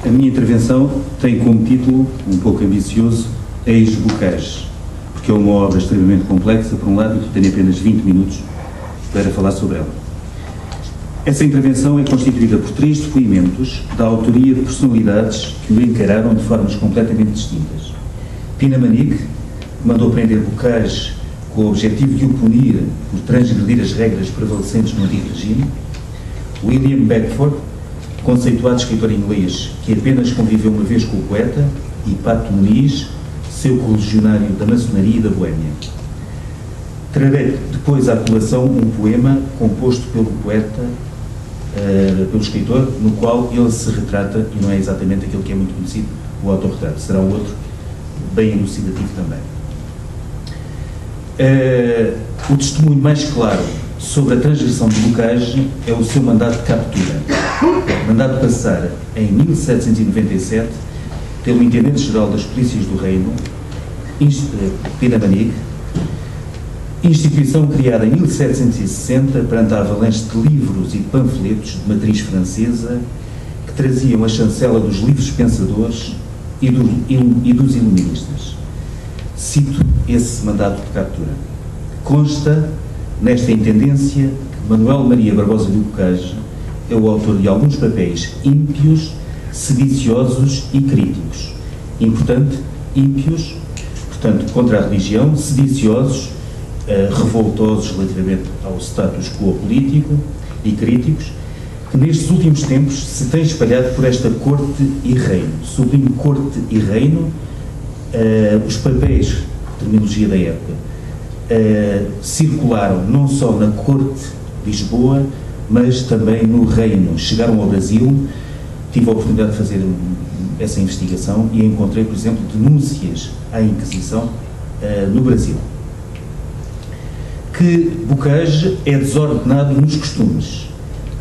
A minha intervenção tem como título, um pouco ambicioso, Ex-Bocage, porque é uma obra extremamente complexa, por um lado, e tenho apenas 20 minutos para falar sobre ela. Essa intervenção é constituída por 3 depoimentos da autoria de personalidades que o encararam de formas completamente distintas. Pina Manique, que mandou prender Bocage com o objetivo de o punir por transgredir as regras prevalecentes no antigo regime. William Beckford, conceituado escritor inglês que apenas conviveu uma vez com o poeta, e Pato Muniz, seu correligionário da maçonaria e da Boémia. Trarei depois à colação um poema composto pelo poeta, pelo escritor, no qual ele se retrata, e não é exatamente aquele que é muito conhecido, o autorretrato, será o outro, bem elucidativo também. O testemunho mais claro sobre a transgressão de Bocage é o seu mandado de captura, mandado passar em 1797 pelo Intendente-Geral das Polícias do Reino, Pina Manique, instituição criada em 1760 perante a avalanche de livros e panfletos de matriz francesa que traziam a chancela dos livres pensadores e dos iluministas. Cito esse mandato de captura. Consta nesta intendência que Manuel Maria Barbosa de Bocage é o autor de alguns papéis ímpios, sediciosos e críticos. Importante, ímpios, portanto, contra a religião, sediciosos, revoltosos relativamente ao status quo político e críticos, que nestes últimos tempos se têm espalhado por esta corte e reino. Sublinho corte e reino, os papéis, terminologia da época, circularam não só na corte de Lisboa, mas também no reino. Chegaram ao Brasil, tive a oportunidade de fazer essa investigação e encontrei, por exemplo, denúncias à Inquisição no Brasil. Que Bocage é desordenado nos costumes,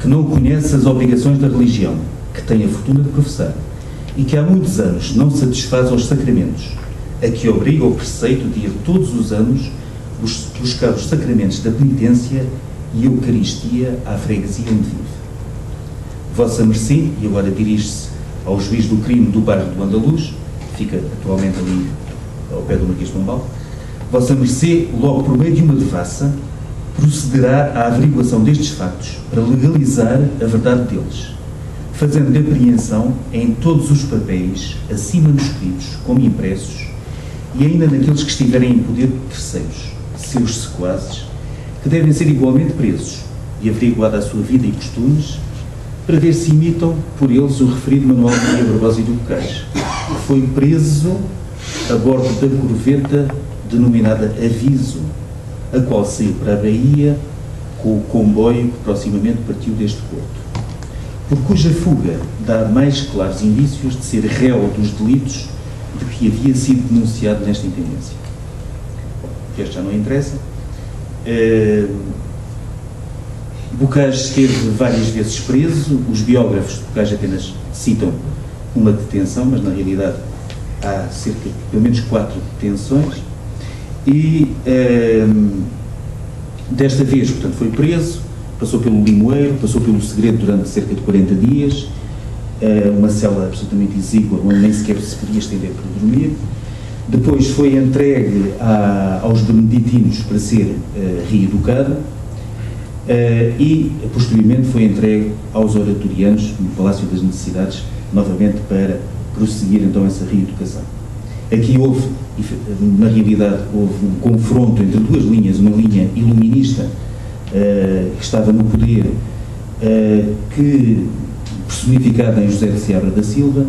que não conhece as obrigações da religião, que tem a fortuna de professar, e que há muitos anos não satisfaz aos sacramentos, a que obriga o preceito de ir todos os anos buscar os sacramentos da penitência e Eucaristia à freguesia onde vive. Vossa Mercê, e agora dirige-se ao juiz do crime do bairro do Andaluz, que fica atualmente ali ao pé do Marquês de Pombal, Vossa Mercê, logo por meio de uma devassa, procederá à averiguação destes factos para legalizar a verdade deles, fazendo apreensão em todos os papéis, assim manuscritos como impressos, e ainda naqueles que estiverem em poder de terceiros, seus sequazes, que devem ser igualmente presos e averiguada a sua vida e costumes, para ver se imitam por eles o referido Manuel Maria Barbosa de Bocage, que foi preso a bordo da corveta denominada Aviso, a qual saiu para a Bahia com o comboio que proximamente partiu deste porto, por cuja fuga dá mais claros indícios de ser réu dos delitos de que havia sido denunciado nesta intendência. O resto já não interessa. Bocage esteve várias vezes preso, os biógrafos de Bocage apenas citam uma detenção, mas na realidade há cerca de pelo menos 4 detenções, e desta vez, portanto, foi preso, passou pelo Limoeiro, passou pelo Segredo durante cerca de 40 dias, uma cela absolutamente exígua, onde nem sequer se podia estender para dormir. Depois foi entregue aos beneditinos para ser reeducado, e posteriormente foi entregue aos oratorianos no Palácio das Necessidades, novamente para prosseguir então essa reeducação. Aqui houve, na realidade, houve um confronto entre 2 linhas, uma linha iluminista que estava no poder, que personificada em José de Seabra da Silva,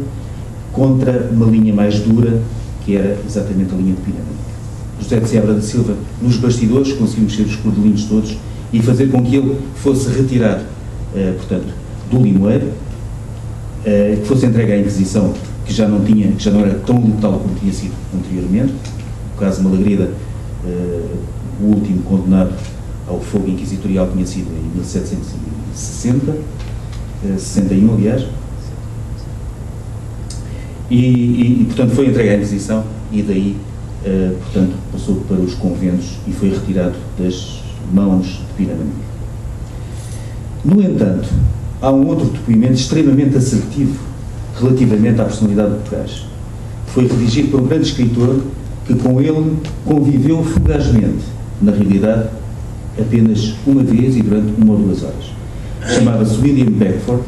contra uma linha mais dura, que era exatamente a linha de Pina Manique. José de Seabra da Silva, nos bastidores, conseguiu mexer os cordelinhos todos e fazer com que ele fosse retirado, portanto, do Limoeiro, que fosse entregue à Inquisição, que já não era tão letal como tinha sido anteriormente. O caso Malagrida, o último condenado ao fogo inquisitorial, tinha sido em 1760, 61, aliás, e portanto foi entregue à Inquisição e daí, portanto, passou para os conventos e foi retirado das mãos de Pina Manique. No entanto, há um outro depoimento extremamente assertivo relativamente à personalidade de Bocage. Foi redigido por um grande escritor que com ele conviveu fugazmente, na realidade, apenas uma vez e durante 1 ou 2 horas. Chamava-se William Beckford.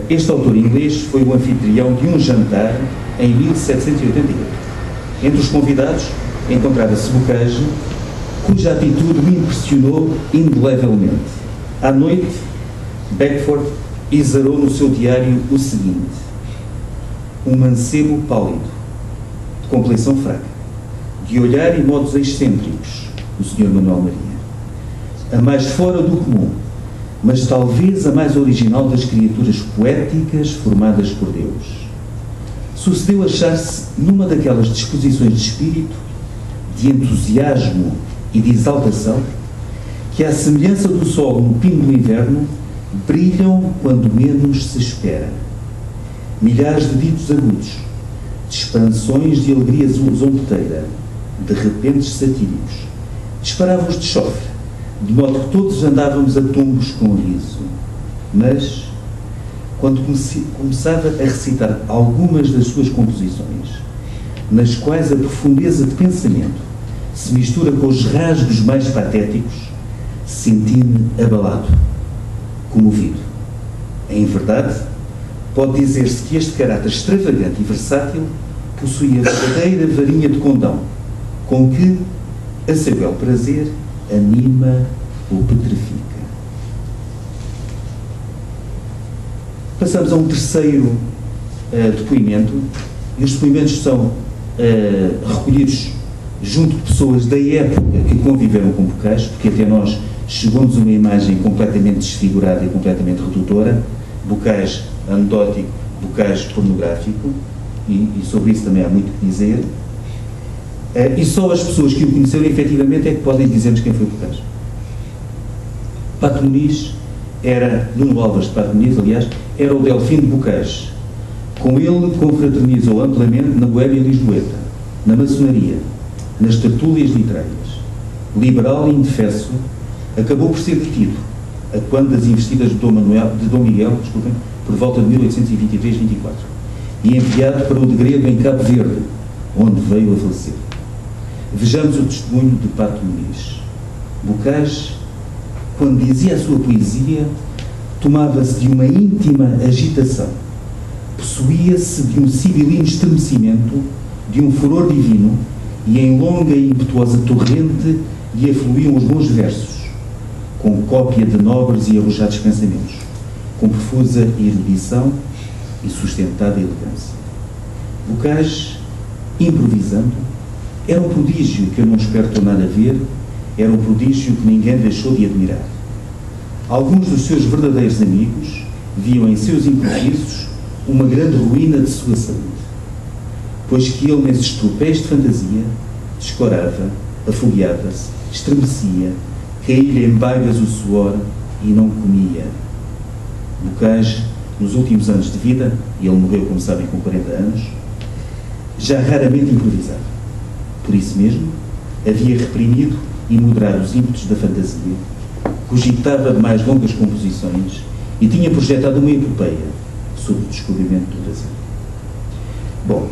Este autor inglês foi o anfitrião de um jantar em 1788. Entre os convidados encontrava-se Bocage, cuja atitude o impressionou indelevelmente. À noite, Beckford exarou no seu diário o seguinte: um mancebo pálido, de complexão fraca, de olhar e modos excêntricos, o Sr. Manuel Maria. A mais fora do comum, mas talvez a mais original das criaturas poéticas formadas por Deus. Sucedeu achar-se numa daquelas disposições de espírito, de entusiasmo e de exaltação, que, à semelhança do sol no pino do inverno, brilham quando menos se espera. Milhares de ditos agudos, de expansões de alegria zombeteira, de repentes satíricos, disparavam-os de chofre, de modo que todos andávamos a tombos com o riso. Mas, quando começava a recitar algumas das suas composições, nas quais a profundeza de pensamento se mistura com os rasgos mais patéticos, senti-me abalado, comovido. Em verdade, pode dizer-se que este caráter extravagante e versátil possuía a verdadeira varinha de condão, com que, a seu belo prazer, anima ou petrifica. Passamos a um terceiro depoimento, e os depoimentos são recolhidos junto de pessoas da época que conviveram com Bocage, porque até nós chegou-nos uma imagem completamente desfigurada e completamente redutora, Bocage anedótico, Bocage pornográfico, e sobre isso também há muito que dizer, e só as pessoas que o conheceram efetivamente é que podem dizer-nos quem foi Bocage. Pato Muniz era, Nuno Álvares de Pato Muniz, aliás, era o Delfim de Bocage. Com ele confraternizou amplamente na Boémia lisboeta, na maçonaria, nas tertúlias literárias. Liberal e indefesso, acabou por ser detido, a quando das investidas de Dom Miguel, por volta de 1823-24, e enviado para o degredo em Cabo Verde, onde veio a falecer. Vejamos o testemunho de Pato Muniz. Bocage, quando dizia a sua poesia, tomava-se de uma íntima agitação, possuía-se de um sibilino estremecimento, de um furor divino, e em longa e impetuosa torrente lhe afluíam os bons versos, com cópia de nobres e arrojados pensamentos, com profusa erudição e sustentada elegância. Bocage, improvisando, era um prodígio que eu não espero tornar a ver, era um prodígio que ninguém deixou de admirar. Alguns dos seus verdadeiros amigos viam em seus improvisos uma grande ruína de sua saúde, pois que ele, nesses tropéis de fantasia, descorava, afogueava-se, estremecia, caía-lhe em baigas o suor e não comia. Bocage, nos últimos anos de vida, e ele morreu, como sabem, com 40 anos, já raramente improvisava. Por isso mesmo, havia reprimido e moderado os ímpetos da fantasia, cogitava de mais longas composições e tinha projetado uma epopeia sobre o descobrimento do Brasil. Bom,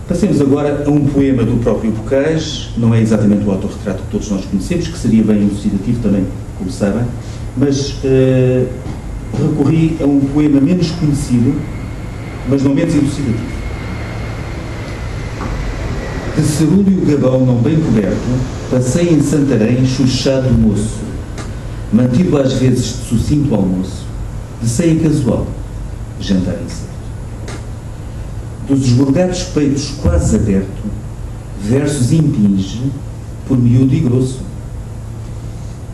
passemos agora a um poema do próprio Bocage. Não é exatamente o autorretrato que todos nós conhecemos, que seria bem elucidativo também, como sabem, mas recorri a um poema menos conhecido, mas não menos elucidativo. De cerúleo gabão não bem coberto, passei em Santarém chuchado moço, mantido às vezes de sucinto almoço, de ceia casual, jantar incerto. Dos esburgados peitos quase aberto, versos impinge, por miúdo e grosso.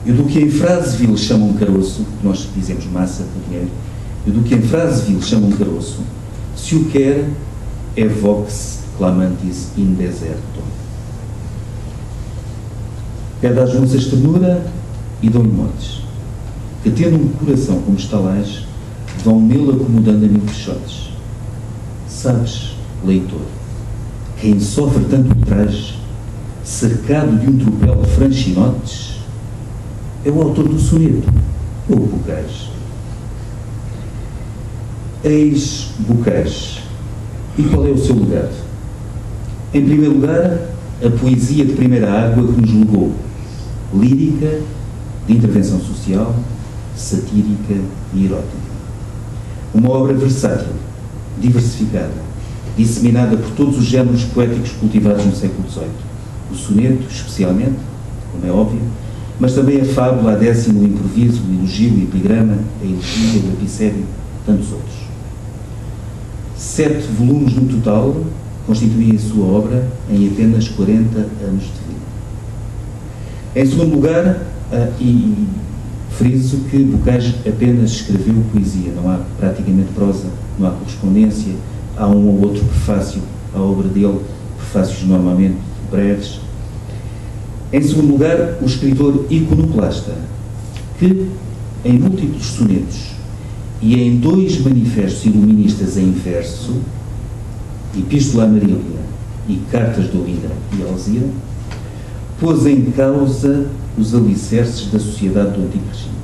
E do que em frase vil chamam caroço, nós dizemos massa por dinheiro, e do que em frase vil chamam caroço, se o quer, é vox clamantis in deserto. Pede às onças ternura e dão-lhe motes, que tendo um coração como estalas, vão nele acomodando a mil peixotes. Sabes, leitor, quem sofre tanto ultraje, cercado de um tropel de franchinotes, é o autor do soneto, ou o Bocage. Ex-Bocage. E qual é o seu legado? Em primeiro lugar, a poesia de primeira água que nos legou, lírica, de intervenção social, satírica e erótica. Uma obra versátil, diversificada, disseminada por todos os géneros poéticos cultivados no século XVIII. O soneto, especialmente, como é óbvio, mas também a fábula, a décima, o improviso, o elogio, o epigrama, a elegia, o epicédio, tantos outros. 7 volumes no total constituem a sua obra em apenas 40 anos de vida. Em segundo lugar, friso que Bocage apenas escreveu poesia, não há praticamente prosa, não há correspondência, há um ou outro prefácio à obra dele, prefácios normalmente breves. Em segundo lugar, o escritor iconoclasta, que em múltiplos sonetos e em 2 manifestos iluministas em verso, Epístola a Marília e Cartas de Olinda e Alzira, pôs em causa os alicerces da sociedade do Antigo Regime.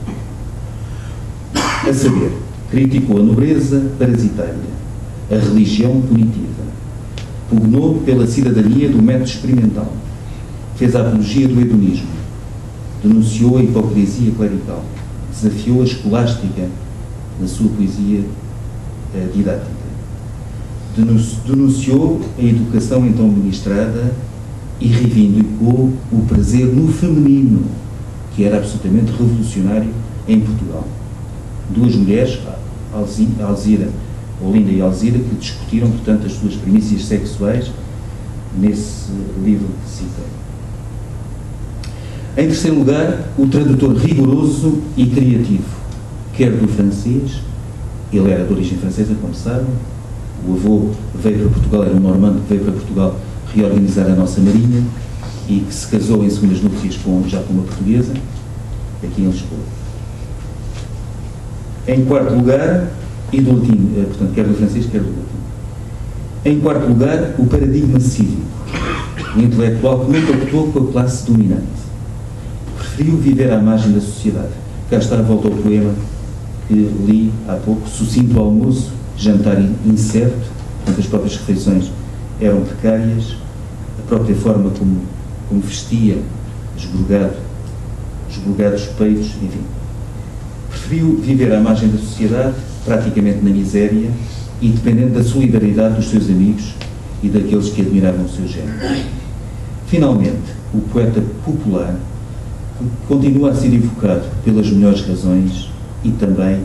A saber, criticou a nobreza parasitária, a religião punitiva, pugnou pela cidadania do método experimental, fez a apologia do hedonismo, denunciou a hipocrisia clerical, desafiou a escolástica na sua poesia didática, denunciou a educação então ministrada e reivindicou o prazer no feminino, que era absolutamente revolucionário em Portugal. 2 mulheres, Alzira, Olinda e Alzira, que discutiram, portanto, as suas primícias sexuais nesse livro que citei. Em terceiro lugar, o tradutor rigoroso e criativo, quer do francês, ele era de origem francesa, como sabem, o avô veio para Portugal, era um normando que veio para Portugal reorganizar a nossa marinha e que se casou em segundas núpcias já com uma portuguesa, aqui em Lisboa. Em quarto lugar, e do latim, portanto, quer do francês, quer do latim. Em quarto lugar, o paradigma cívico, o intelectual que nunca optou com a classe dominante. Preferiu viver à margem da sociedade. Cá está a volta ao poema que li há pouco, sucinto almoço, jantar incerto, portanto as próprias refeições eram precárias, a própria forma como vestia, esburgados peitos, enfim. Preferiu viver à margem da sociedade, praticamente na miséria e dependendo da solidariedade dos seus amigos e daqueles que admiravam o seu género. Finalmente, o poeta popular continua a ser evocado pelas melhores razões e também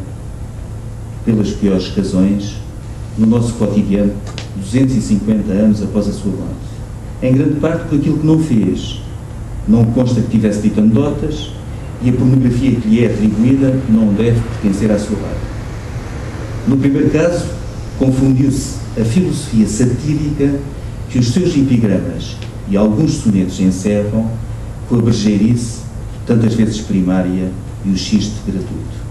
pelas piores razões no nosso cotidiano 250 anos após a sua morte. Em grande parte por aquilo que não fez. Não consta que tivesse dito anedotas e a pornografia que lhe é atribuída não deve pertencer à sua parte. No primeiro caso, confundiu-se a filosofia satírica que os seus epigramas e alguns sonetos encerram com a brejeirice, tantas vezes primária, e o xiste gratuito.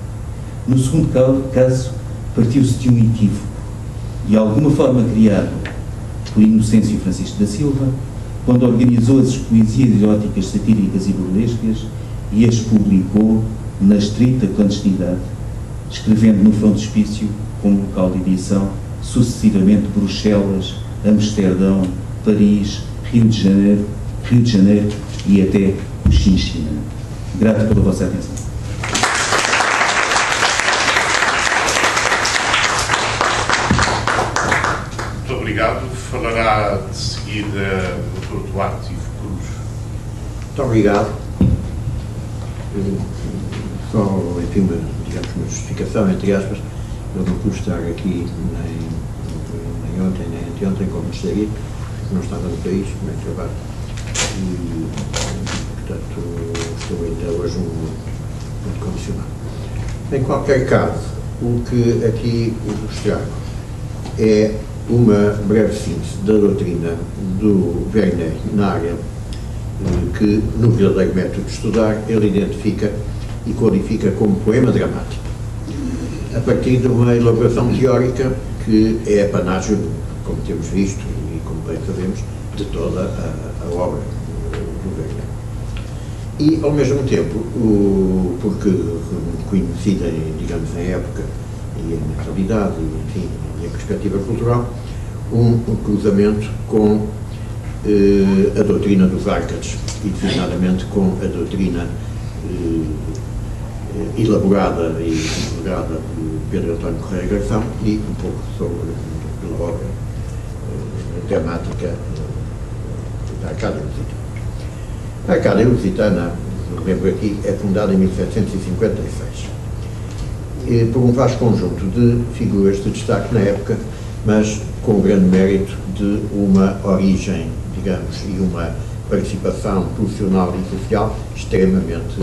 No segundo caso, partiu-se de um equívoco, de alguma forma criado por Inocêncio Francisco da Silva, quando organizou as poesias eróticas satíricas e burlescas e as publicou na estrita clandestinidade, escrevendo no frontispício, como local de edição, sucessivamente Bruxelas, Amsterdão, Paris, Rio de Janeiro e até o Chinchina. Grato pela vossa atenção. Muito obrigado. Falará de seguida o Dr. Duarte Ivo Cruz. Muito obrigado. Só, enfim, digamos, uma justificação, entre aspas, eu não pude estar aqui nem ontem, nem anteontem, como gostaria, porque não estava no país, nem trabalho. E, portanto, estou ainda hoje muito condicionado. Em qualquer caso, o que aqui vos trago é uma breve síntese da doutrina do Werner na área que, no verdadeiro método de estudar, ele identifica e qualifica como poema dramático, a partir de uma elaboração teórica que é apanágio, como temos visto e como bem sabemos, de toda a obra do Werner. E, ao mesmo tempo, porque conhecida, digamos, em época e a mentalidade, e, enfim, e a perspectiva cultural, um cruzamento com a doutrina dos Arcades, e designadamente com a doutrina elaborada e divulgada por Pedro António Correia Garção, e um pouco sobre a obra dramática da Arcádia Lusitana. A Arcádia Lusitana, lembro aqui, é fundada em 1756, por um vasto conjunto de figuras de destaque na época, mas com o grande mérito de uma origem, digamos, e uma participação profissional e social extremamente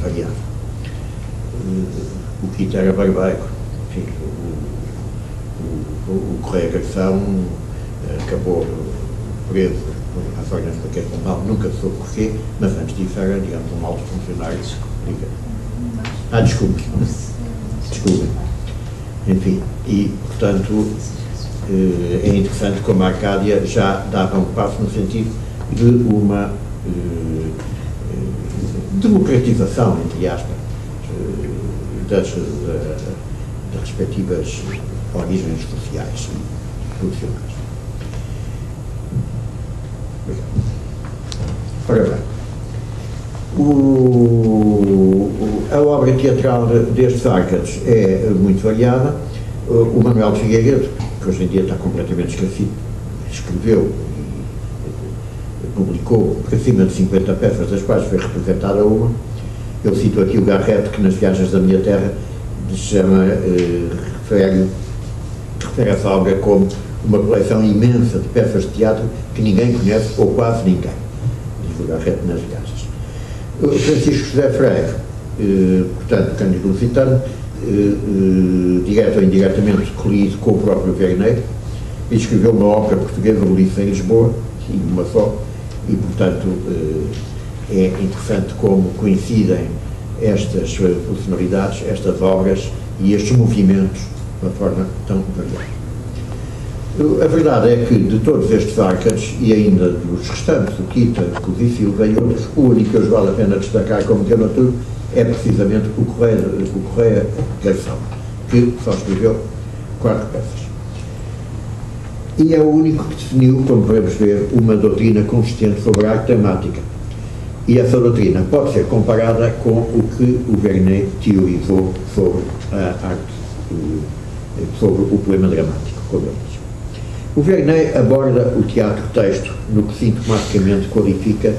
variada. O Quito era barbeiro, enfim, o Correia Garção acabou preso por razões de qualquer mal, nunca soube porquê, mas antes disso era, digamos, um alto funcionário. Desculpe. Enfim, e, portanto, é interessante como a Arcádia já dava um passo no sentido de uma democratização, entre aspas, das respectivas origens sociais e profissionais. Ora bem, a obra teatral destes Arcades é muito variada. O Manuel de Figueiredo, que hoje em dia está completamente esquecido, escreveu e publicou por acima de 50 peças, das quais foi representada uma. Eu cito aqui o Garrett, que nas Viagens da Minha Terra refere essa obra como uma coleção imensa de peças de teatro que ninguém conhece, ou quase ninguém, diz o Garrett nas Viagens. Francisco José Freire, portanto, Cândido Lusitano, direto ou indiretamente colhido com o próprio Verney, e escreveu uma ópera portuguesa, Ulisses em Lisboa, e uma só, e portanto é interessante como coincidem estas personalidades, estas obras e estes movimentos de uma forma tão variada. A verdade é que de todos estes Arcades, e ainda dos restantes, o Quita, Cosi Silva e outros, o único que hoje vale a pena destacar como dramaturgo é precisamente o Correia Garção, que só escreveu 4 peças. E é o único que definiu, como podemos ver, uma doutrina consistente sobre a arte dramática. E essa doutrina pode ser comparada com o que o Verney teorizou sobre a arte, sobre o poema dramático, como ele diz. O Verney aborda o teatro-texto no que sintomaticamente qualifica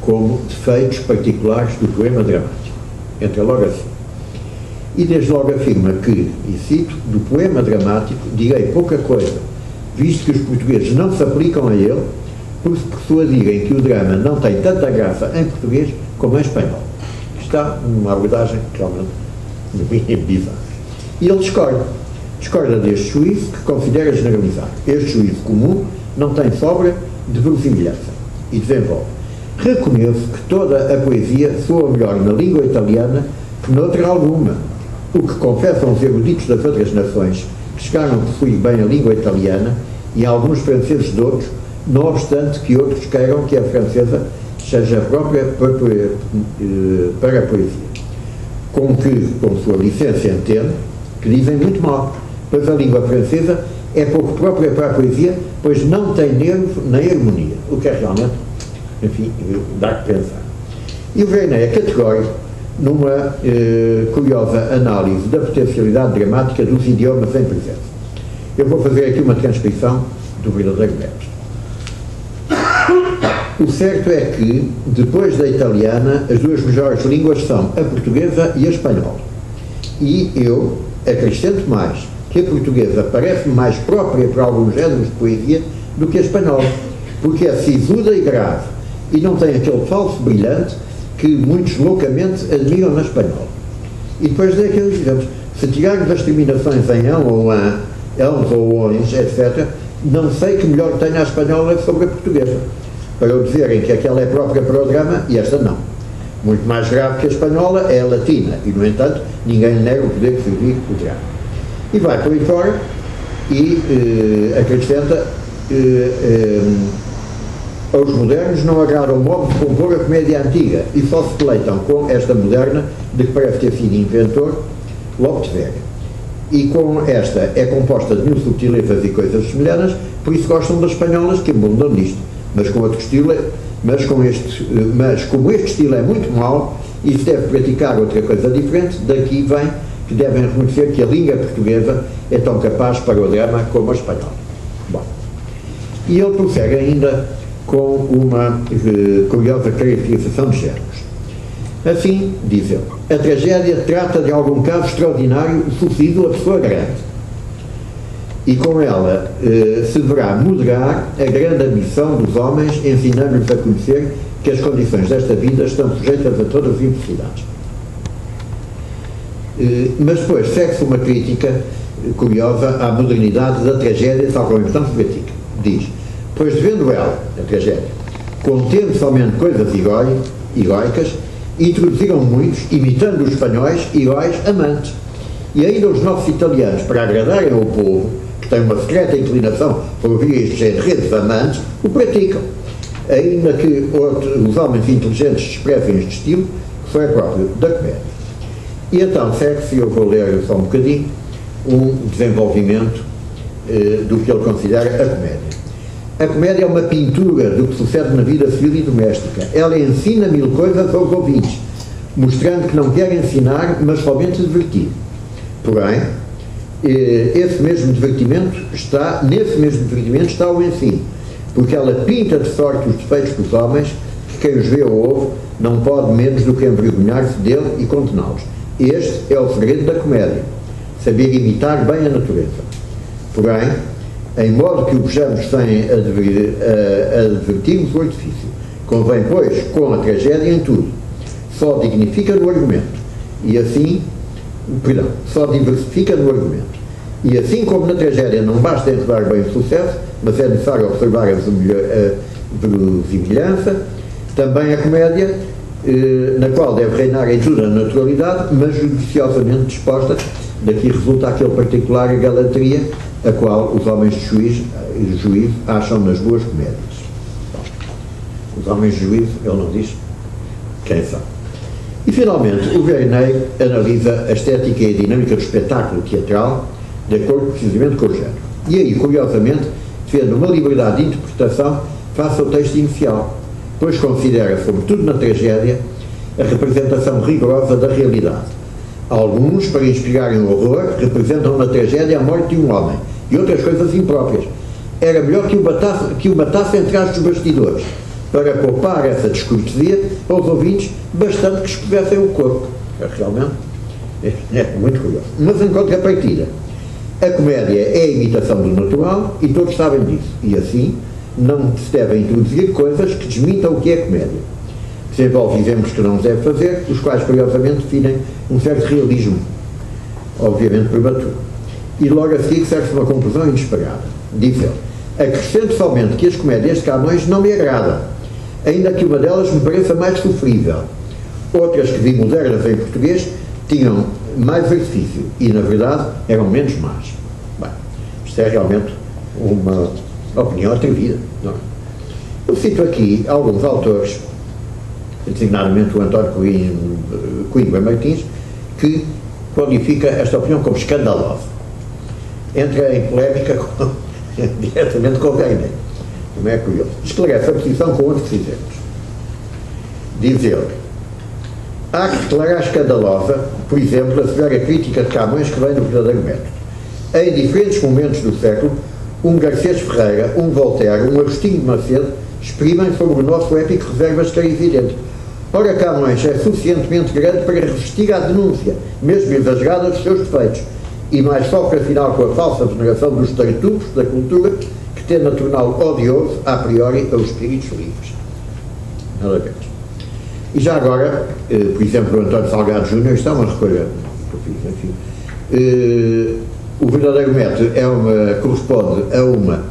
como defeitos particulares do poema dramático. Entra logo assim. E desde logo afirma que, e cito, do poema dramático direi pouca coisa, visto que os portugueses não se aplicam a ele, por se persuadirem que o drama não tem tanta graça em português como em espanhol. Está numa abordagem realmente bizarra. E ele discorda deste juízo, que considera generalizar. Este juízo comum não tem sobra de verosimilhança, e desenvolve. Reconheço que toda a poesia soa melhor na língua italiana que noutra alguma, o que confessam os eruditos das outras nações que chegaram a possuir bem a língua italiana e alguns franceses de outros, não obstante que outros queiram que a francesa seja própria para a poesia. Com que, com sua licença, entendo que dizem muito mal, pois a língua francesa é pouco própria para a poesia, pois não tem nervo nem harmonia, o que é realmente, enfim, dá que pensar. E o Verney é categórico numa curiosa análise da potencialidade dramática dos idiomas em presença. Eu vou fazer aqui uma transcrição do verdadeiro método. O certo é que, depois da italiana, as duas melhores línguas são a portuguesa e a espanhola. E eu acrescento mais, que a portuguesa parece-me mais própria para alguns géneros de poesia do que a espanhola, porque é sisuda e grave, e não tem aquele falso brilhante que muitos loucamente admiram na espanhola. E depois daqueles exemplos, se tirarmos as terminações em ão ou an, els ou ons, etc., não sei que melhor tenha a espanhola sobre a portuguesa, para eu dizerem que aquela é própria para o drama e esta não. Muito mais grave que a espanhola é a latina, e no entanto ninguém nega o poder de servir o drama. E vai por aí fora e acrescenta aos modernos não agrada o modo de compor a comédia antiga e só se deleitam com esta moderna de que parece ter sido inventor Lope de Vega. E com esta é composta de 1000 subtilezas e coisas semelhantes, por isso gostam das espanholas que abundam nisto. Mas com outro estilo, mas como este estilo é muito mau e se deve praticar outra coisa diferente, daqui vem que devem reconhecer que a língua portuguesa é tão capaz para o drama como a espanhola. Bom, e ele prossegue ainda com uma curiosa caracterização de géneros. Assim, diz ele, a tragédia trata de algum caso extraordinário sucedido a pessoa grande. E com ela se deverá moderar a grande ambição dos homens, ensinando-lhes a conhecer que as condições desta vida estão sujeitas a todas as infelicidades. Mas depois segue-se uma crítica curiosa à modernidade da tragédia, tal como então se pratica. Diz, pois devendo ela, a tragédia, contendo somente coisas heroicas, introduziram muitos, imitando os espanhóis, heróis amantes. E ainda os nossos italianos, para agradarem ao povo, que tem uma secreta inclinação por ouvir estes enredos amantes, o praticam. Ainda que os homens inteligentes expressem este estilo, que foi próprio da comédia. E então segue-se, eu vou ler só um bocadinho, um desenvolvimento do que ele considera a comédia. A comédia é uma pintura do que sucede na vida civil e doméstica. Ela ensina 1000 coisas aos ouvintes, mostrando que não quer ensinar, mas somente divertir. Porém, nesse mesmo divertimento está o ensino, porque ela pinta de sorte os defeitos dos homens, que quem os vê ou ouve não pode menos do que envergonhar-se dele e condená-los. Este é o segredo da comédia, saber imitar bem a natureza. Porém, em modo que o vejamos sem advertirmos o artifício. Convém, pois, com a tragédia em tudo. Só dignifica no argumento. E assim, só diversifica no argumento. E assim como na tragédia não basta enredar bem o sucesso, mas é necessário observar a verosimilhança, também a comédia, na qual deve reinar em tudo a naturalidade, mas judiciosamente disposta, daqui resulta aquele particular galanteria a qual os homens de juízo acham nas boas comédias. Bom, os homens de juízo, ele não diz quem são. E finalmente, o Verneuil analisa a estética e a dinâmica do espetáculo teatral de acordo precisamente com o género. E aí, curiosamente, defende uma liberdade de interpretação face ao texto inicial, pois considera, sobretudo na tragédia, a representação rigorosa da realidade. Alguns, para inspirarem o horror, representam na tragédia a morte de um homem e outras coisas impróprias. Era melhor que o matasse atrás dos bastidores, para poupar essa descortesia aos ouvintes, bastante que expusessem o corpo. Realmente é muito curioso. Mas em contrapartida, a comédia é a imitação do natural e todos sabem disso. E assim, não se devem introduzir coisas que desmintam o que é comédia. Desenvolve exemplos que não se deve fazer, os quais, curiosamente, definem um certo realismo, obviamente prematuro. E logo a seguir serve-se uma conclusão inesperada. Diz ele, acrescento somente que as comédias de Camões não me agradam, ainda que uma delas me pareça mais sofrível. Outras que vi modernas em português tinham mais artifício e, na verdade, eram menos más. Bem, isto é realmente uma opinião atrevida, não é? Eu cito aqui alguns autores, designadamente o António Coimbra Martins, que qualifica esta opinião como escandalosa. Entra em polémica diretamente com o Verneuil. Não é curioso. Esclarece a posição com outros exemplos. Diz ele, há que declarar escandalosa, por exemplo, a severa crítica de Camões que vem no verdadeiro método. Em diferentes momentos do século, um Garcês Ferreira, um Voltaire, um Agostinho de Macedo exprimem sobre o nosso épico reservas clarividentes. Ora, Camões é suficientemente grande para resistir à denúncia, mesmo exagerada, dos seus defeitos, e mais sofre afinal com a falsa veneração dos tartufos da cultura que tende a torná-lo odioso a priori aos espíritos livres. Nada menos. E já agora, por exemplo, o António Salgado Júnior, isto é uma recolha que eu fiz, enfim, o verdadeiro método corresponde a uma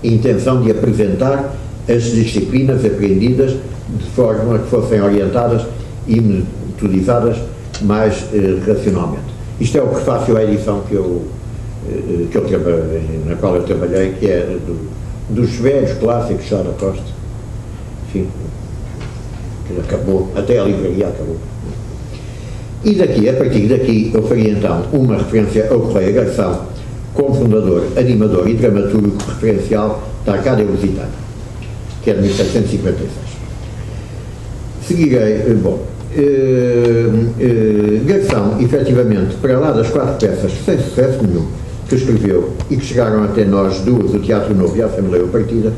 intenção de apresentar as disciplinas aprendidas de forma que fossem orientadas e metodizadas mais racionalmente. Isto é o prefácio à edição na qual eu trabalhei, que é dos velhos clássicos já da Costa. Enfim, que acabou, até a livraria acabou. E daqui, a partir daqui, eu faria então uma referência ao Correia Garção, como fundador, animador e dramaturgo referencial da Arcádia Lusitana, que é de 1756. Seguirei, Garção, efetivamente, para lá das 4 peças, sem sucesso nenhum, que escreveu e que chegaram até nós duas, o Teatro Novo e a Assembleia Partida,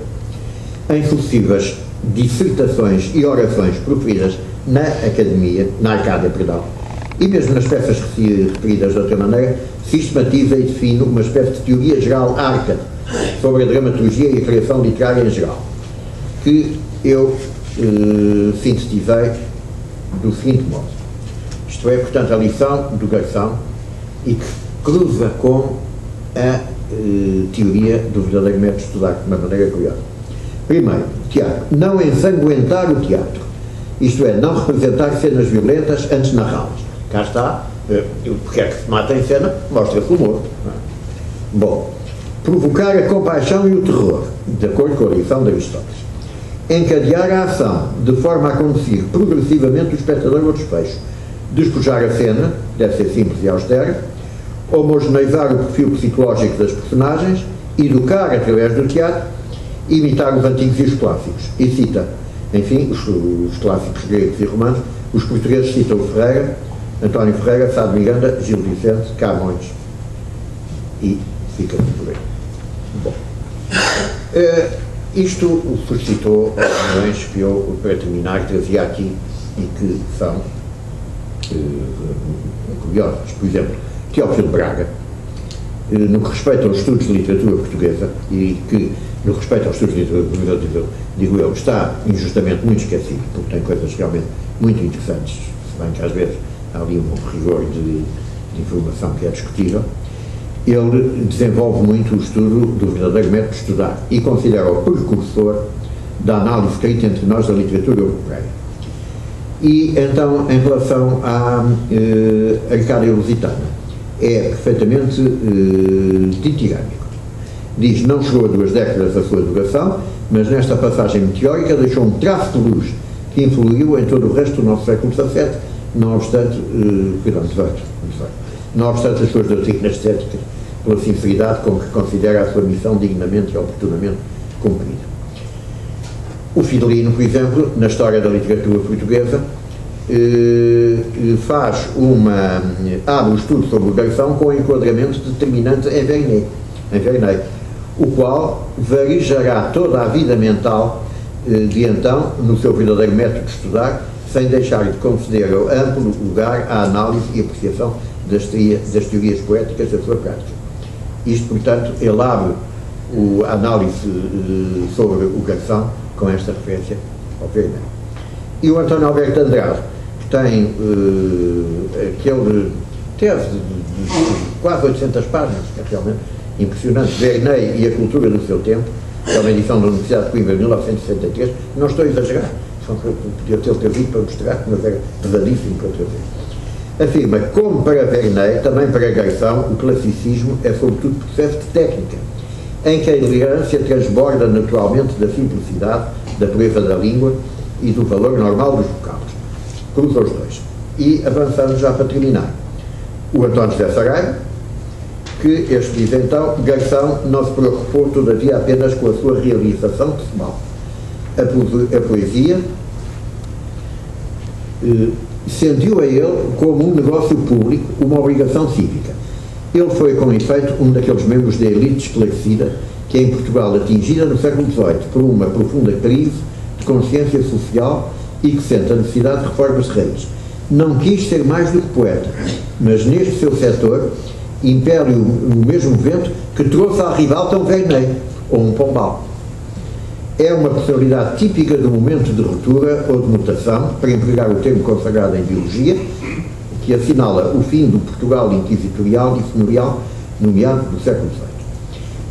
em sucessivas dissertações e orações proferidas na Academia, na Arcádia, perdão, e mesmo nas peças referidas de outra maneira, sistematiza e define uma espécie de teoria geral arca sobre a dramaturgia e a criação literária em geral, que eu sintetizei do seguinte modo. Isto é, portanto, a lição do Garção e que cruza com a teoria do verdadeiro método de estudar de uma maneira curiosa. Primeiro, teatro. Não ensanguentar o teatro. Isto é, não representar cenas violentas antes de narrá-las. Cá está, porque é que se mata em cena, mostra-se o humor. Bom, provocar a compaixão e o terror, de acordo com a lição de Aristóteles. Encadear a ação, de forma a conduzir progressivamente o espectador ao desfecho. Despojar a cena, deve ser simples e austera. Homogeneizar o perfil psicológico das personagens. Educar através do teatro. Imitar os antigos e os clássicos. E cita, enfim, os clássicos gregos e romanos. Os portugueses citam o Ferreira, António Ferreira, Sá de Miranda, Gil Vicente, Camões. E fica por aí. Bom. Isto suscitou opiniões que eu, para terminar, trazia aqui e que são curiosas. Por exemplo, Teófilo Braga, no que respeita aos estudos de literatura portuguesa, e que, no que respeita aos estudos de literatura portuguesa, digo eu, está injustamente muito esquecido, porque tem coisas realmente muito interessantes, se bem que às vezes há ali um rigor de informação que é discutível. Ele desenvolve muito o estudo do verdadeiro método de estudar e considera o precursor da análise crítica entre nós da literatura europeia. E então, em relação à Arcádia Lusitana, é perfeitamente ditirâmico. Diz, não chegou a 2 décadas a sua duração, mas nesta passagem meteórica deixou um traço de luz que influiu em todo o resto do nosso século XVII, não obstante, não obstante as suas doutrinas estéticas, pela sinceridade com que considera a sua missão dignamente e oportunamente cumprida. O Fidelino, por exemplo, na história da literatura portuguesa, abre o estudo sobre o Garção com o enquadramento determinante em Verney, o qual varejará toda a vida mental de então, no seu verdadeiro método de estudar, sem deixar de conceder amplo lugar à análise e apreciação das teorias poéticas da sua prática. Isto, portanto, ele abre a análise sobre o Garção com esta referência ao Verney. E o António Alberto Andrade, que tem aquele tese de quase 800 páginas, que é realmente impressionante, Verney e a cultura do seu tempo, é uma edição da Universidade de Coimbra, 1963, não estou a exagerar, podia ter trazido para mostrar, mas era pesadíssimo para trazer. Afirma, como para Verney, também para Garção, o classicismo é sobretudo processo de técnica, em que a elegância transborda naturalmente da simplicidade, da pureza da língua e do valor normal dos vocábulos. Cruza os dois. E avançamos já para terminar. O António José Saraiva, que este diz então, Garção não se preocupou todavia apenas com a sua realização pessoal. A poesia sentiu a ele como um negócio público, uma obrigação cívica. Ele foi, com efeito, um daqueles membros da elite esclarecida que é em Portugal atingida no século XVIII por uma profunda crise de consciência social e que sente a necessidade de reformas de reis. Não quis ser mais do que poeta, mas neste seu setor impele o mesmo vento que trouxe à ribalta um Verney ou um Pombal. É uma personalidade típica do momento de ruptura ou de mutação, para empregar o termo consagrado em biologia, que assinala o fim do Portugal inquisitorial e senhorial no meado do século XVIII.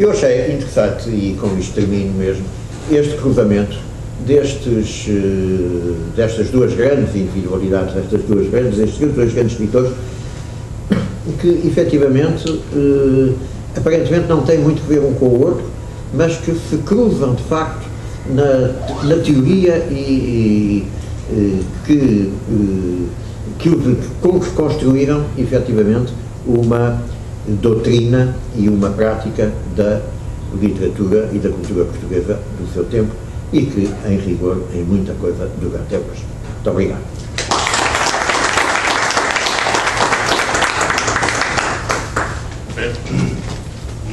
Eu achei interessante, e com isto termino mesmo, este cruzamento destas duas grandes individualidades, destes dois grandes escritores, que efetivamente, aparentemente não têm muito a ver um com o outro, mas que se cruzam de facto na teoria e que que construíram, efetivamente, uma doutrina e uma prática da literatura e da cultura portuguesa do seu tempo e que, em rigor, em muita coisa, dura até hoje. Muito obrigado.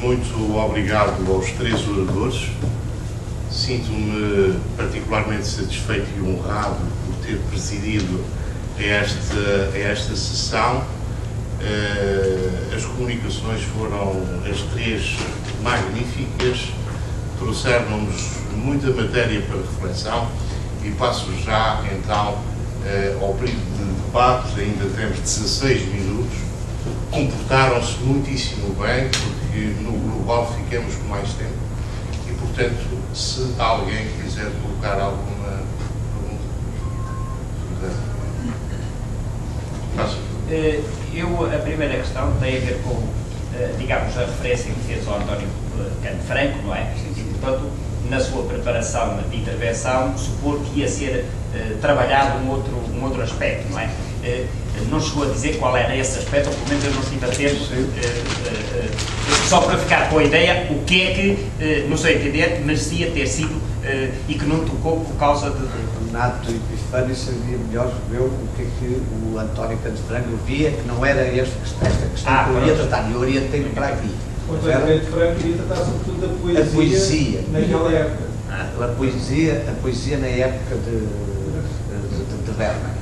Muito obrigado aos três oradores. Sinto-me particularmente satisfeito e honrado por ter presidido esta sessão. As comunicações foram as três magníficas, trouxeram-nos muita matéria para reflexão e passo já então ao período de debates. Ainda temos 16 minutos. Comportaram-se muitíssimo bem, porque no global ficamos com mais tempo e, portanto, se alguém quiser colocar alguma pergunta. A primeira questão tem a ver com, digamos, a referência que fez ao António Cano Franco, não é? E, portanto, na sua preparação de intervenção, supor que ia ser trabalhado um outro aspecto, não é? Não chegou a dizer qual era esse aspecto, ou pelo menos eu não estive atento, só para ficar com a ideia, o que é que, no seu entender, merecia ter sido e que não tocou por causa de... Renato Epifânio sabia melhor ver o que é que o António Cano Franco via, que não era esta questão que eu ia tratar, eu orientei-me para aqui. O António Cano Franco ia tratar sobretudo da poesia naquela época. A poesia na época de Vermeer.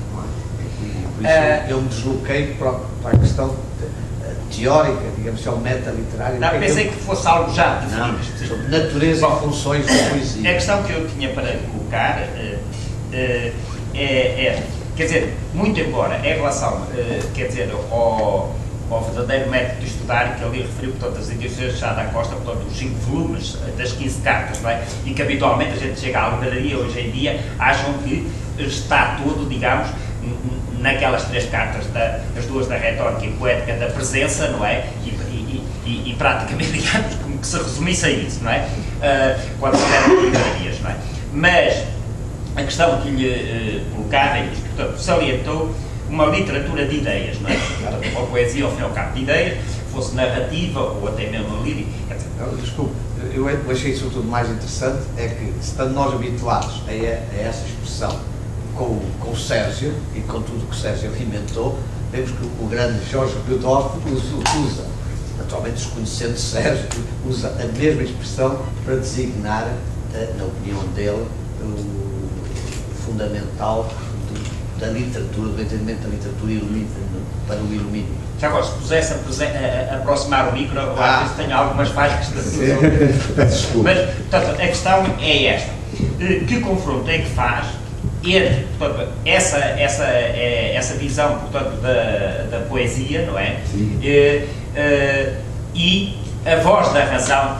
Por isso eu me desloquei para a questão teórica, digamos, ao meta-literário. Não, pensei que fosse algo já definido. Sobre natureza e funções da poesia. A questão que eu tinha para colocar quer dizer, muito embora em relação, quer dizer, ao verdadeiro método de estudar, que ali referiu, portanto, as edições de Chá da Costa, portanto, os 5 volumes das 15 cartas, não é? E que habitualmente a gente chega à livraria hoje em dia, acham que está tudo, digamos, naquelas 3 cartas, as 2 da retórica e poética da presença, não é? E praticamente, digamos, como que se resumisse a isso, não é? Quando se deram livrarias, não é? Mas a questão que lhe colocava é isto, portanto, salientou uma literatura de ideias, não é? Portanto, uma poesia, ao fim e ao cabo, de ideias, fosse narrativa ou até mesmo lírica. Desculpe, eu achei isso tudo mais interessante, é que, estando nós habituados a essa expressão com o Sérgio, e com tudo que o Sérgio alimentou, vemos que o grande Jorge Godofre usa, atualmente desconhecendo Sérgio, usa a mesma expressão para designar, na opinião dele, o fundamental da literatura, do entendimento da literatura para o ilumínio. Já agora, se pusesse a aproximar o micro, às vezes tenho algumas falhas da sua. Mas, portanto, a questão é esta. Que confronto é que faz entre, portanto, essa visão, portanto, da poesia, não é? E a voz da razão,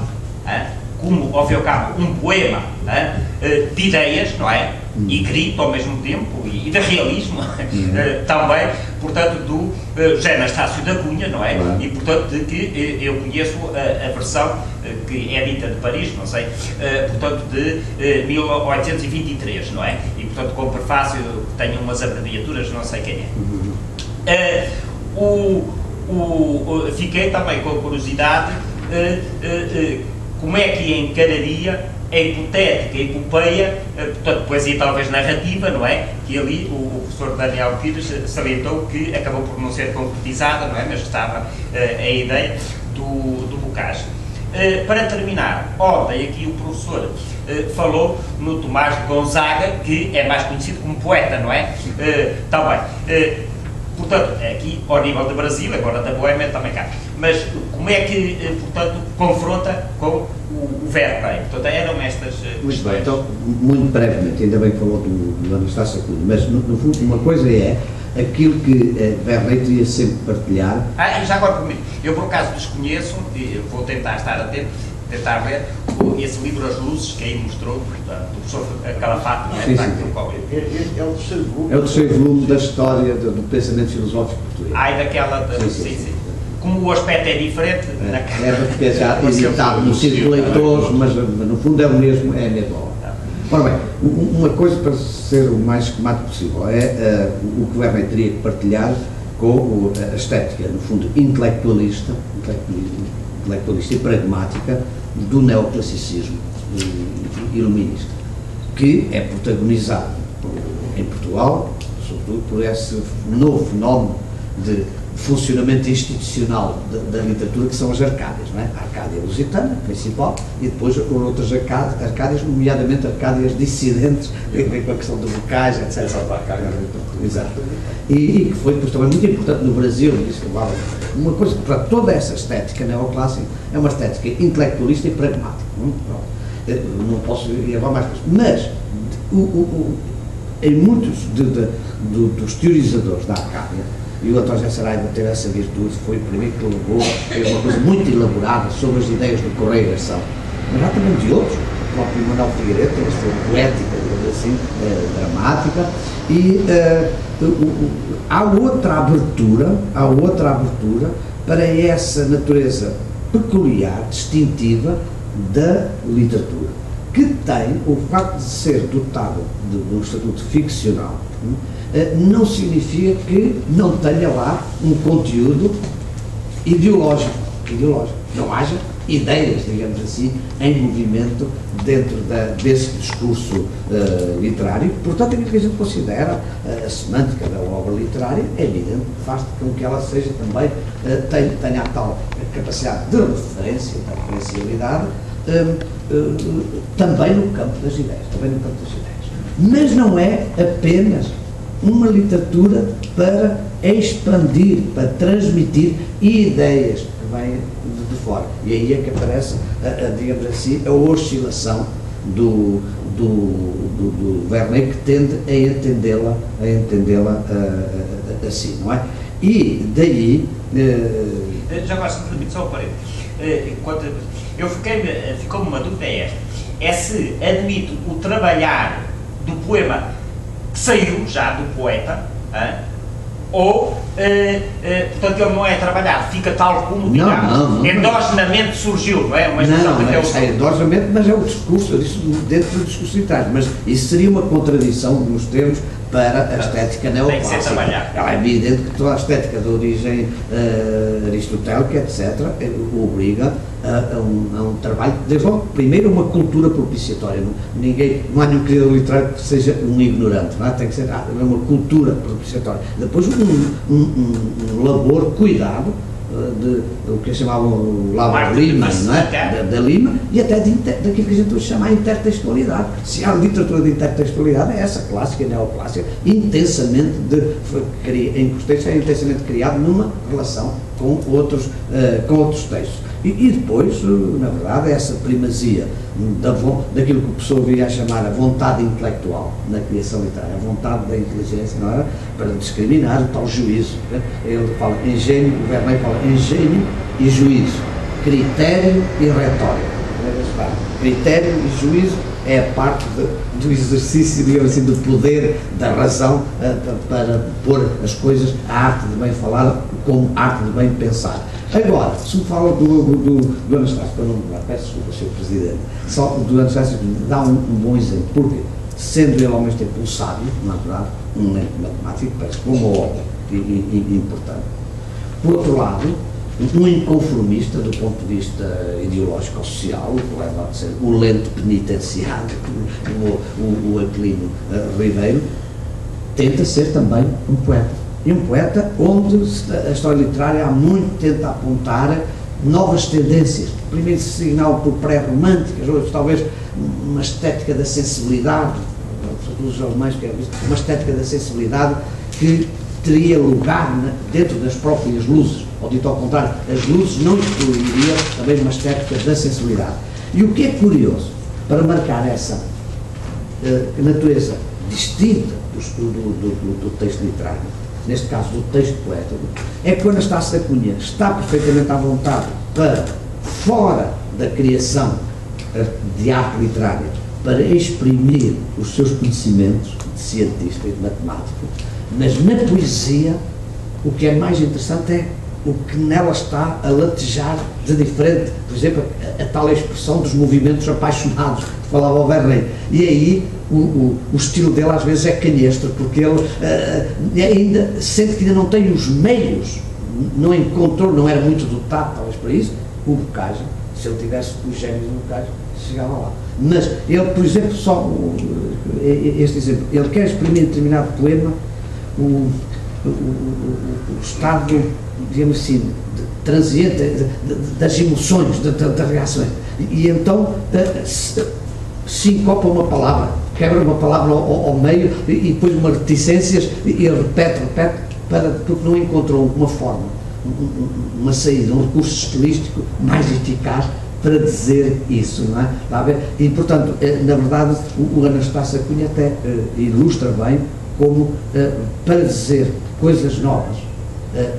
como, ao fim e ao cabo, um poema de ideias, não é? E grito ao mesmo tempo, e de realismo também, portanto, do José Anastácio da Cunha, não é? E, portanto, de que eu conheço a versão que é dita de Paris, não sei, portanto, de 1823, não é? E, portanto, com o prefácio, tenho umas abreviaturas, não sei quem é. Fiquei também com a curiosidade como é que encararia a hipotética epopeia, portanto, poesia talvez narrativa, não é? Que ali o professor Daniel Pires salientou que acabou por não ser concretizada, não é? Mas estava a ideia do Bocage. Para terminar, ontem aqui o professor falou no Tomás de Gonzaga, que é mais conhecido como poeta, não é? Também. Portanto, aqui, ao nível do Brasil, agora da Boémia também cá. Mas como é que, portanto, confronta com o Vermeer? Portanto, eram estas Muito bem, então, muito brevemente, ainda bem que falou do Anastácio Cunha, mas no fundo uma coisa é aquilo que Vermeer queria sempre partilhar. E já agora, eu por acaso desconheço, e vou tentar estar atento, tentar ver esse livro As Luzes que aí mostrou, portanto, do professor Calafato, não é? É o terceiro volume da história do pensamento filosófico português. E daquela... Sim. Como o aspecto é diferente... Porque já editado no círculo de leitores, mas no fundo é o mesmo, é a mesma obra. Ora bem, uma coisa para ser o mais esquemático possível é o que o Werner teria que partilhar com a estética, no fundo, intelectualista e pragmática do neoclassicismo iluminista, que é protagonizado em Portugal, sobretudo por esse novo fenómeno de funcionamento institucional da literatura, que são as Arcádias, não é? A Arcádia lusitana, principal, e depois outras Arcádias, nomeadamente Arcádias dissidentes, com a questão de vocais, etc. Exato. E que foi depois também muito importante no Brasil, uma coisa para toda essa estética neoclássica, é uma estética intelectualista e pragmática. Não posso ir a mais coisas. Mas, em muitos dos teorizadores da Arcádia, e o António José Saraiva teve essa virtude, foi o primeiro que levou, fez uma coisa muito elaborada sobre as ideias do Correio-Ação, mas há também de outros, o próprio Manuel Figueiredo tem esta poética, digamos assim, dramática, e há outra abertura para essa natureza peculiar, distintiva da literatura, que tem o facto de ser dotado de um estatuto ficcional, não significa que não tenha lá um conteúdo ideológico, não haja ideias, digamos assim, em movimento dentro desse discurso literário. Portanto, aquilo que a gente considera a semântica da obra literária é evidente que faz com que ela seja também, tenha a tal capacidade de referência, de referencialidade, também no campo das ideias, Mas não é apenas uma literatura para expandir, para transmitir ideias que vêm de fora. E aí é que aparece, digamos assim, a oscilação do Werner, que tende a entendê-la assim, não é? E daí... Já agora, se me permite só um parênteses. Ficou-me uma dúvida é se admito o trabalhar do poema que saiu já do poeta, ou, portanto, ele não é trabalhado, fica tal como, digamos, endogenamente surgiu, não é? Uma é endogenamente, mas é o discurso, eu disse dentro do discurso literário, mas isso seria uma contradição nos termos para a estética neoclássica. Tem que ser trabalhada. É evidente que toda a estética de origem aristotélica, etc., obriga a um trabalho, desde logo, primeiro uma cultura propiciatória. Não há nenhum criador literário que seja um ignorante, não é? Tem que ser uma cultura propiciatória. Depois um labor, cuidado, do que chamavam o labor Lima, não é? Da Lima, e até daquilo que a gente hoje chama a intertextualidade. Se há literatura de intertextualidade, é essa clássica, neoclássica, intensamente criado numa relação com outros textos. E depois, na verdade, essa primazia daquilo que o professor viria a chamar a vontade intelectual na criação literária, a vontade da inteligência, não era? Para discriminar o tal juízo. Ele fala engenho, o Werner fala engenho e juízo, critério e retórica. Critério e juízo é a parte do exercício, digamos assim, do poder da razão para pôr as coisas, a arte de bem falar como arte de bem pensar. Agora, se me fala do Anastácio, para não me peço desculpa, Sr. Presidente, só do Anastácio dá um bom exemplo, porque, sendo ele ao mesmo tempo um sábio, na verdade, um matemático, parece como uma obra importante. Por outro lado, um inconformista do ponto de vista ideológico ou social, que leva a ser o lento penitenciário, como o Aquilino Ribeiro, tenta ser também um poeta. E um poeta onde a história literária há muito tenta apontar novas tendências, primeiro sinal por pré-românticas, hoje talvez uma estética da sensibilidade, os alemães querem dizer, uma estética da sensibilidade que teria lugar dentro das próprias luzes, ou dito ao contrário, as luzes não excluiriam também uma estética da sensibilidade. E o que é curioso, para marcar essa natureza distinta do texto literário, neste caso do texto poético, é que o Anastácio da Cunha está perfeitamente à vontade para, fora da criação de arte literária, para exprimir os seus conhecimentos de cientista e de matemático, mas na poesia o que é mais interessante é o que nela está a latejar de diferente, por exemplo, a tal expressão dos movimentos apaixonados que falava o Verney, e aí o estilo dele às vezes é canhestro, porque ele ainda sente que ainda não tem os meios, não encontrou, não era muito dotado talvez para isso, o Bocage, se ele tivesse os gênios do Bocage, chegava lá. Mas ele, por exemplo, só este exemplo, ele quer exprimir em determinado poema o estado, digamos assim, transiente das emoções, das reações, e então sincopa uma palavra, quebra uma palavra ao meio e depois uma reticências e ele repete, porque não encontrou uma forma, uma saída, um recurso estilístico mais eficaz para dizer isso, não é? Está a ver? E, portanto, na verdade, o Anastácio Cunha até ilustra bem como, para dizer coisas novas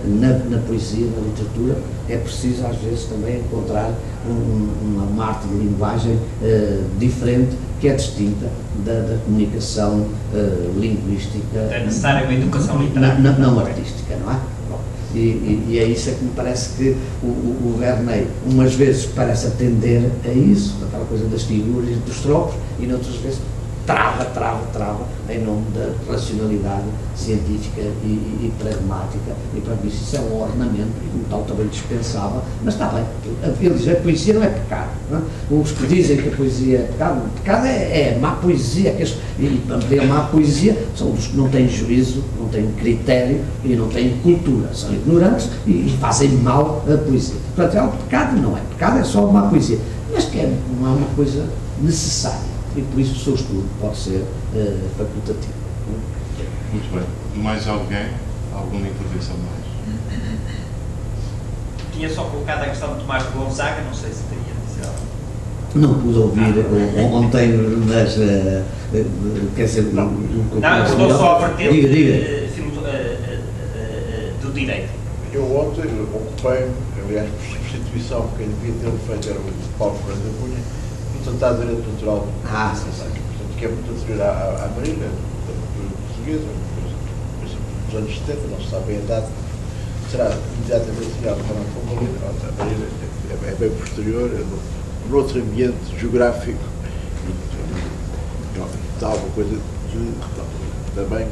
na poesia, na literatura, é preciso, às vezes, também encontrar uma arte de linguagem diferente, que é distinta da comunicação linguística. É necessária uma educação literária. Não artística, não é? E é isso que me parece que o Verney, umas vezes, parece atender a isso, aquela coisa das figuras e dos tropos, e noutras vezes trava em nome da racionalidade científica e pragmática, e para mim isso é um ornamento, e como tal também dispensável, mas está bem, ele diz, a poesia não é pecado, não é? Os que dizem que a poesia é pecado, o pecado é má poesia, e para a má poesia são os que não têm juízo, não têm critério e não têm cultura, são ignorantes e fazem mal a poesia. Portanto, o pecado não é pecado, é só má poesia, mas que não é uma coisa necessária. E por isso o seu estudo pode ser facultativo. Muito bem. Mais alguém? Alguma intervenção mais? Tinha só colocado a questão de Tomás de Gonzaga, não sei se teria dizer algo. Não pude ouvir ontem, mas quer dizer... Não, estou só a verter do direito. Eu ontem ocupei-me, aliás, por substituição, quem devia ter feito era o Paulo Ferreira da Cunha, o Tratado de Direito Natural, portanto, que é muito anterior à Marília, da cultura portuguesa, dos anos 70, não se sabe bem a data, será imediatamente ligado com a Marília. A Marília é bem posterior, é noutro ambiente geográfico, tal, uma coisa também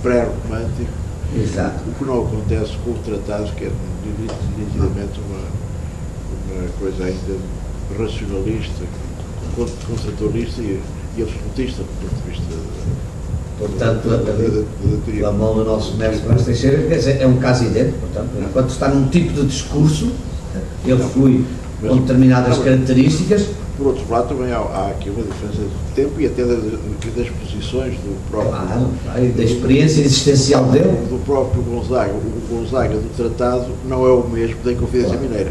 pré-romântico. Exato. O que não acontece com o tratado, que é nitidamente uma coisa ainda racionalista, conceitualista e absolutista, do ponto de vista. Portanto, a mão do nosso mestre Brás Teixeira, quer dizer, é um caso idêntico, portanto, enquanto está num tipo de discurso, ele flui com determinadas características. Por outro lado, também há aqui uma diferença de tempo e até das posições do próprio... E da experiência existencial dele. Do próprio Gonzaga. O Gonzaga do tratado não é o mesmo da Inconfidência Mineira.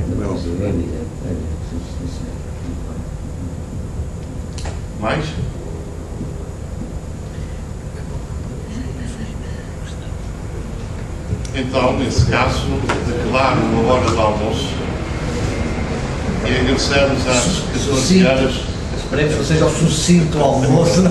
Mais? Então, nesse caso, declaro uma hora de almoço e agradecemos às 14 horas. Esperemos que seja o sucinto almoço.